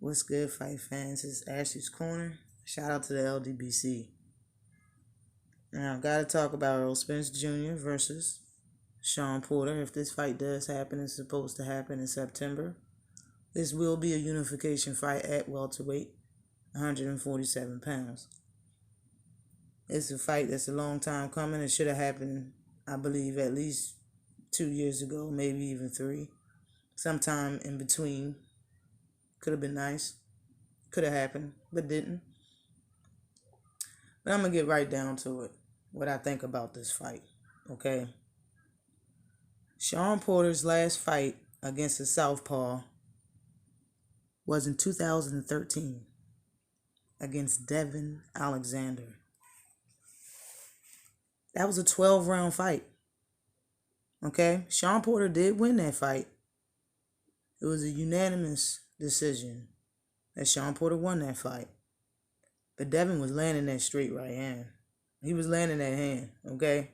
What's good, fight fans? It's Ashley's Corner. Shout out to the LDBC. Now, gotta talk about Errol Spence Jr. versus Shawn Porter. If this fight does happen, it's supposed to happen in September. This will be a unification fight at welterweight, 147 pounds. It's a fight that's a long time coming. It should have happened, I believe, at least 2 years ago, maybe even 3. Sometime in between. Could have been nice. Could have happened, but didn't. But I'm going to get right down to it, what I think about this fight, okay? Shawn Porter's last fight against a southpaw was in 2013 against Devin Alexander. That was a 12-round fight, okay? Shawn Porter did win that fight. It was a unanimous decision that Shawn Porter won that fight. But Devin was landing that straight right hand. He was landing that hand, okay?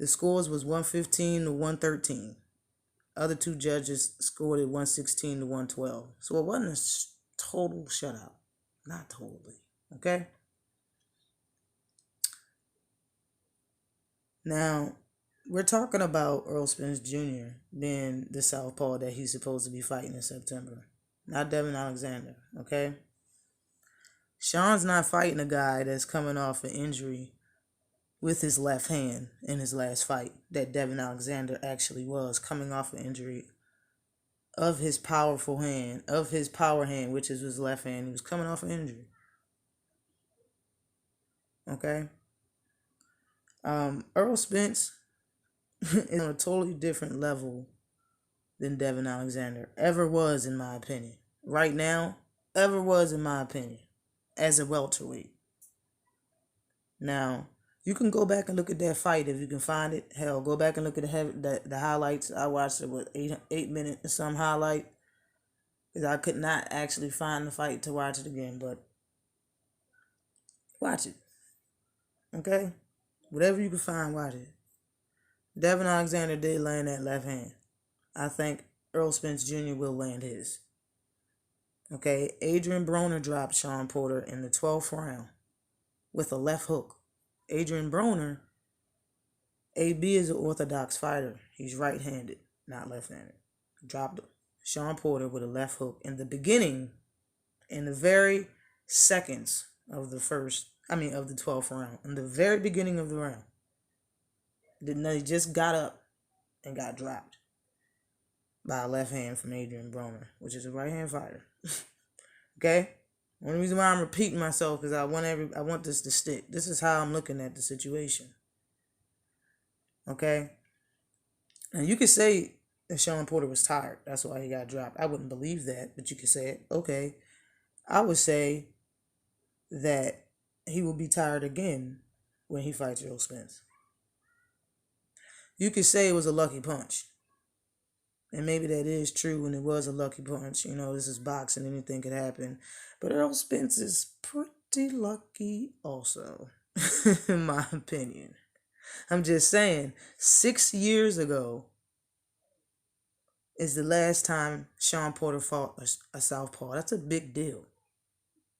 The scores was 115 to 113. Other two judges scored it 116 to 112. So it wasn't a total shutout. Not totally, okay? Now, we're talking about Errol Spence Jr. being the southpaw that he's supposed to be fighting in September. Not Devin Alexander, okay? Shawn's not fighting a guy that's coming off an injury with his left hand in his last fight that Devin Alexander actually was coming off an injury of his powerful hand, of his power hand, which is his left hand. He was coming off an injury. Okay? Errol Spence is on a totally different level than Devin Alexander ever was, in my opinion. Right now, ever was, in my opinion, as a welterweight. Now, you can go back and look at that fight if you can find it. Hell, go back and look at the highlights. I watched it with 8 minutes and some highlight, because I could not actually find the fight to watch it again. But watch it, okay? Whatever you can find, watch it. Devin Alexander did land that left hand. I think Errol Spence Jr. will land his. Okay, Adrian Broner dropped Shawn Porter in the 12th round with a left hook. Adrian Broner, AB is an orthodox fighter. He's right-handed, not left-handed. Dropped Shawn Porter with a left hook in the beginning, in the very seconds of the 12th round, in the very beginning of the round. He just got up and got dropped by a left hand from Adrian Broner, which is a right-hand fighter. Okay? One reason why I'm repeating myself is I want this to stick. This is how I'm looking at the situation. Okay? Now, you could say that Shawn Porter was tired. That's why he got dropped. I wouldn't believe that, but you could say it. Okay. I would say that he will be tired again when he fights Errol Spence. You could say it was a lucky punch. And maybe that is true, and it was a lucky punch. You know, this is boxing, anything could happen. But Errol Spence is pretty lucky also, in my opinion. I'm just saying, 6 years ago is the last time Shawn Porter fought a southpaw. That's a big deal.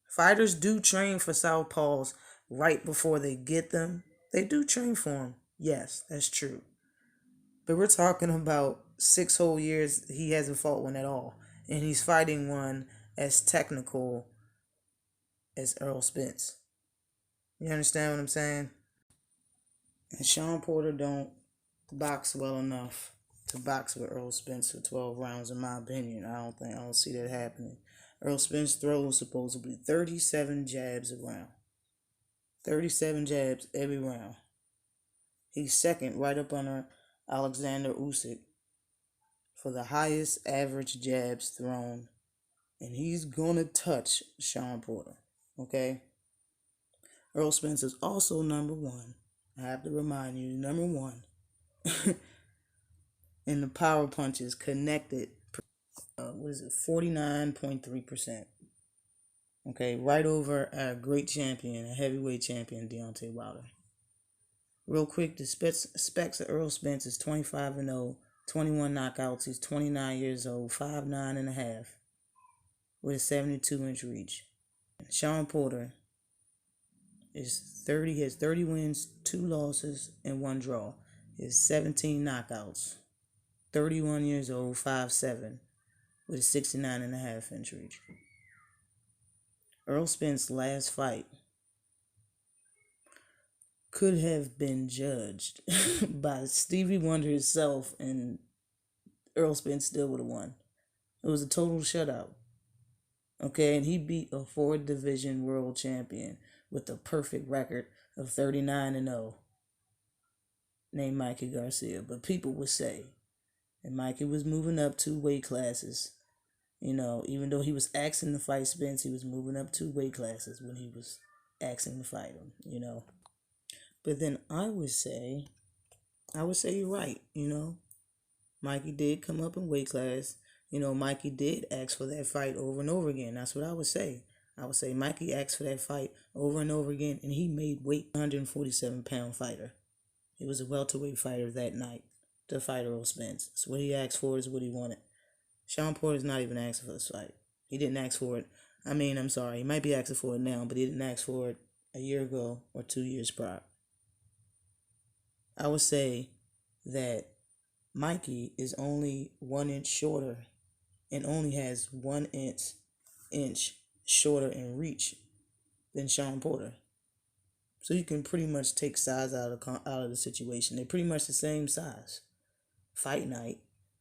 Fighters do train for southpaws right before they get them. They do train for them. Yes, that's true. But we're talking about 6 whole years he hasn't fought one at all. And he's fighting one as technical as Errol Spence. You understand what I'm saying? And Shawn Porter don't box well enough to box with Errol Spence for 12 rounds, in my opinion. I don't see that happening. Errol Spence throws supposedly 37 jabs a round. 37 jabs every round. He's second, right up under Alexander Usyk for the highest average jabs thrown, and he's gonna touch Shawn Porter. Okay? Errol Spence is also number 1. I have to remind you, number 1 in the power punches connected. 49.3%. Okay, right over our great champion, a heavyweight champion, Deontay Wilder. Real quick, the specs of Errol Spence is 25-0, 21 knockouts. He's 29 years old, 5'9.5". with a 72-inch reach. Shawn Porter has 30 wins, 2 losses, and 1 draw. He has 17 knockouts. 31 years old, 5'7", with a 69.5-inch reach. Errol Spence's last fight could have been judged by Stevie Wonder himself, and Errol Spence still would have won. It was a total shutout. Okay, and he beat a 4-division world champion with a perfect record of 39-0, named Mikey Garcia. But people would say, and Mikey was moving up 2 weight classes. Even though he was asking to fight Spence, he was moving up 2 weight classes when he was asking to fight him. But then I would say you're right. Mikey did come up in weight class. Mikey did ask for that fight over and over again. That's what I would say. I would say Mikey asked for that fight over and over again, and he made weight. 147-pound fighter. He was a welterweight fighter that night to fight Errol Spence. So what he asked for is what he wanted. Shawn Porter's not even asking for this fight. He didn't ask for it. I'm sorry. He might be asking for it now, but he didn't ask for it a year ago or 2 years prior. I would say that Mikey is only 1 inch shorter and only has 1 inch shorter in reach than Shawn Porter. So you can pretty much take size out of the situation. They're pretty much the same size. Fight night,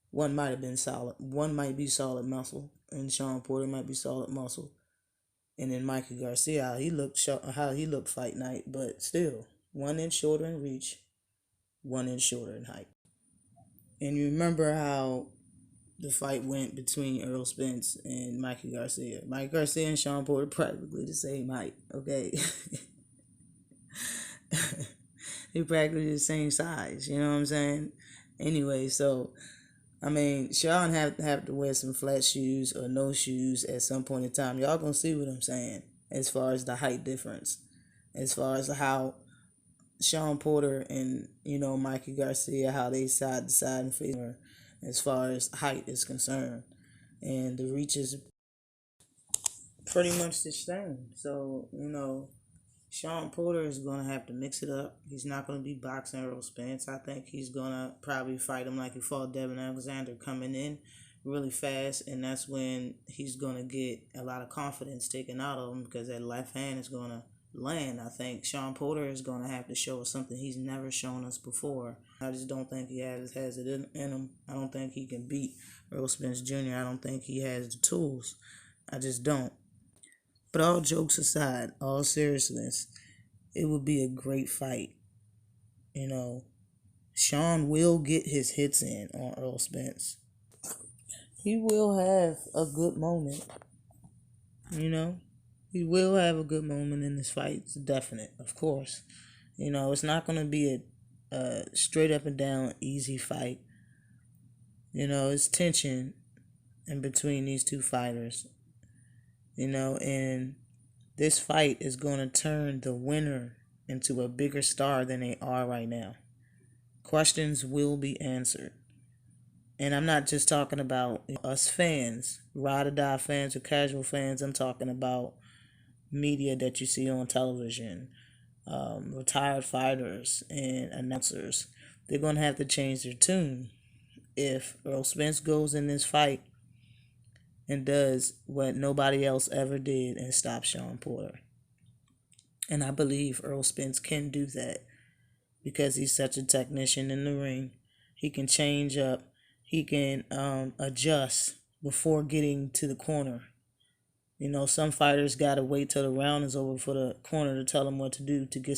one might have been solid. One might be solid muscle, and Shawn Porter might be solid muscle. And then Mikey Garcia, how he looked fight night, but still 1 inch shorter in reach, 1 inch shorter in height. And you remember how the fight went between Errol Spence and Mikey Garcia. Mikey Garcia and Shawn Porter practically the same height, okay? They're practically the same size, you know what I'm saying? Anyway, so, Shawn have to wear some flat shoes or no shoes at some point in time. Y'all gonna see what I'm saying as far as the height difference. As far as how Shawn Porter and, Mikey Garcia, how they side to side and face as far as height is concerned. And the reach is pretty much the same. So, Shawn Porter is going to have to mix it up. He's not going to be boxing Errol Spence. I think he's going to probably fight him like he fought Devin Alexander, coming in really fast, and that's when he's going to get a lot of confidence taken out of him, because that left hand is going to land. I think Shawn Porter is going to have to show us something he's never shown us before. I just don't think he has it in him. I don't think he can beat Errol Spence Jr. I don't think he has the tools. I just don't. But all jokes aside, all seriousness, it would be a great fight. Shawn will get his hits in on Errol Spence. He will have a good moment. He will have a good moment in this fight. It's definite, of course. It's not going to be a straight up and down easy fight. It's tension in between these two fighters. And this fight is going to turn the winner into a bigger star than they are right now. Questions will be answered. And I'm not just talking about us fans, ride or die fans or casual fans. I'm talking about media that you see on television, retired fighters and announcers. They're going to have to change their tune if Errol Spence goes in this fight and does what nobody else ever did and stop Shawn Porter. And I believe Errol Spence can do that because he's such a technician in the ring. He can change up. He can adjust before getting to the corner. Some fighters got to wait till the round is over for the corner to tell them what to do to get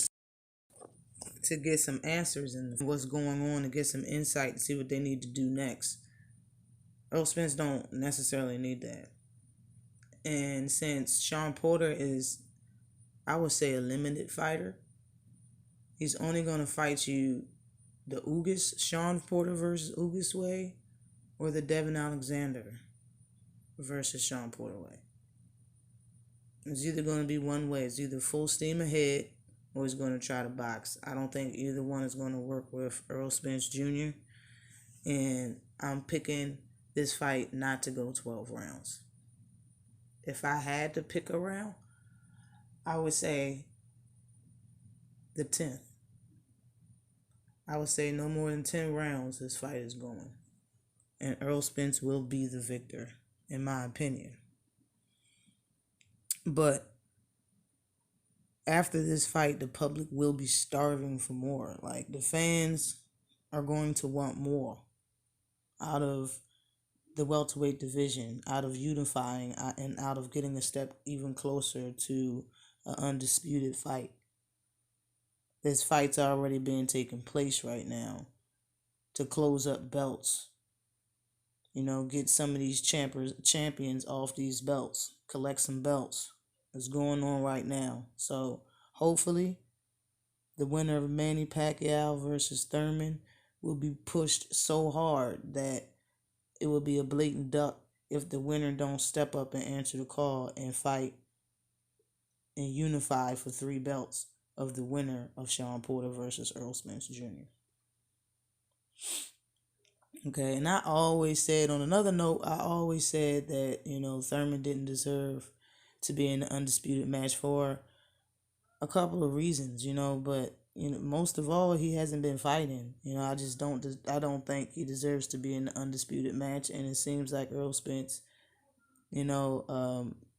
some answers and what's going on, to get some insight and see what they need to do next. Errol Spence don't necessarily need that. And since Shawn Porter is, I would say, a limited fighter, he's only going to fight you the Ugas, Shawn Porter versus Ugas way, or the Devin Alexander versus Shawn Porter way. It's either going to be one way. It's either full steam ahead or he's going to try to box. I don't think either one is going to work with Errol Spence Jr. And I'm picking this fight not to go 12 rounds. if I had to pick a round, I would say the 10th. I would say no more than 10 rounds this fight is going. And Errol Spence will be the victor, in my opinion. But after this fight, the public will be starving for more. Like, the fans are going to want more out of the welterweight division, out of unifying, and out of getting a step even closer to an undisputed fight. This fight's already being taking place right now to close up belts. You know, get some of these champions off these belts, collect some belts. It's going on right now. So hopefully the winner of Manny Pacquiao versus Thurman will be pushed so hard that it will be a blatant duck if the winner don't step up and answer the call and fight and unify for 3 belts of the winner of Shawn Porter versus Errol Spence Jr. Okay, and I always said, on another note, I always said that, Thurman didn't deserve to be in the undisputed match for a couple of reasons, but, most of all, he hasn't been fighting. I don't think he deserves to be in the undisputed match, and it seems like Errol Spence,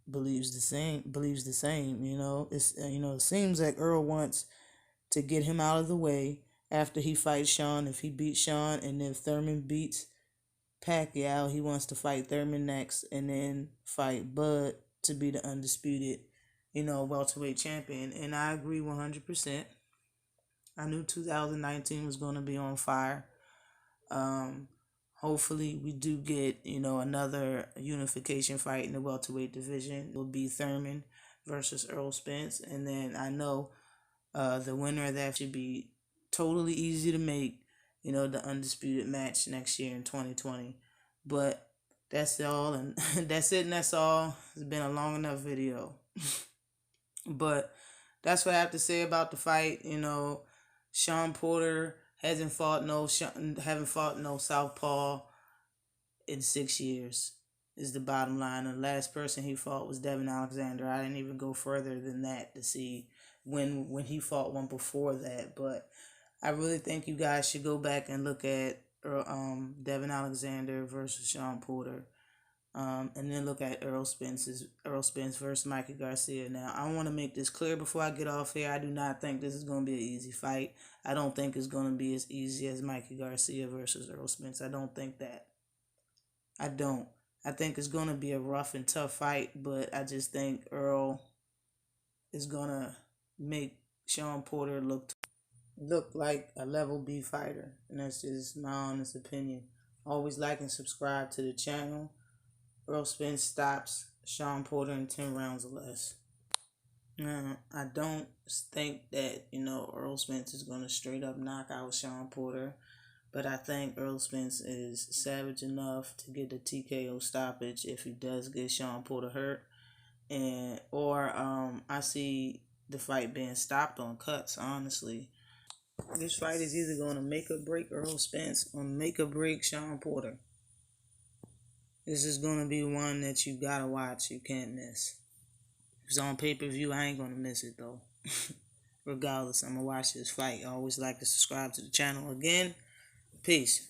believes the same, it seems like Earl wants to get him out of the way after he fights Shawn. If he beats Shawn and if Thurman beats Pacquiao, he wants to fight Thurman next and then fight Bud to be the undisputed, welterweight champion. And I agree 100%. I knew 2019 was going to be on fire. Hopefully we do get, another unification fight in the welterweight division. It will be Thurman versus Errol Spence. And then I know the winner of that should be totally easy to make, the undisputed match next year in 2020. But that's all, and that's it, and that's all. It's been a long enough video. But that's what I have to say about the fight. Shawn Porter haven't fought no southpaw in 6 years. Is the bottom line. And the last person he fought was Devin Alexander. I didn't even go further than that to see when he fought one before that. But I really think you guys should go back and look at Devin Alexander versus Shawn Porter. And then look at Errol Spence versus Mikey Garcia. Now, I want to make this clear before I get off here. I do not think this is going to be an easy fight. I don't think it's going to be as easy as Mikey Garcia versus Errol Spence. I don't think that. I don't. I think it's going to be a rough and tough fight, but I just think Earl is going to make Shawn Porter look like a level B fighter. And that's just my honest opinion. Always like and subscribe to the channel. Errol Spence stops Shawn Porter in 10 rounds or less. Now, I don't think that, Errol Spence is going to straight up knock out Shawn Porter. But I think Errol Spence is savage enough to get the TKO stoppage if he does get Shawn Porter hurt. Or I see the fight being stopped on cuts, honestly. This fight is either going to make or break Errol Spence or make or break Shawn Porter. This is going to be one that you got to watch. You can't miss. If it's on pay-per-view, I ain't going to miss it, though. Regardless, I'm going to watch this fight. I always like to subscribe to the channel. Again, peace.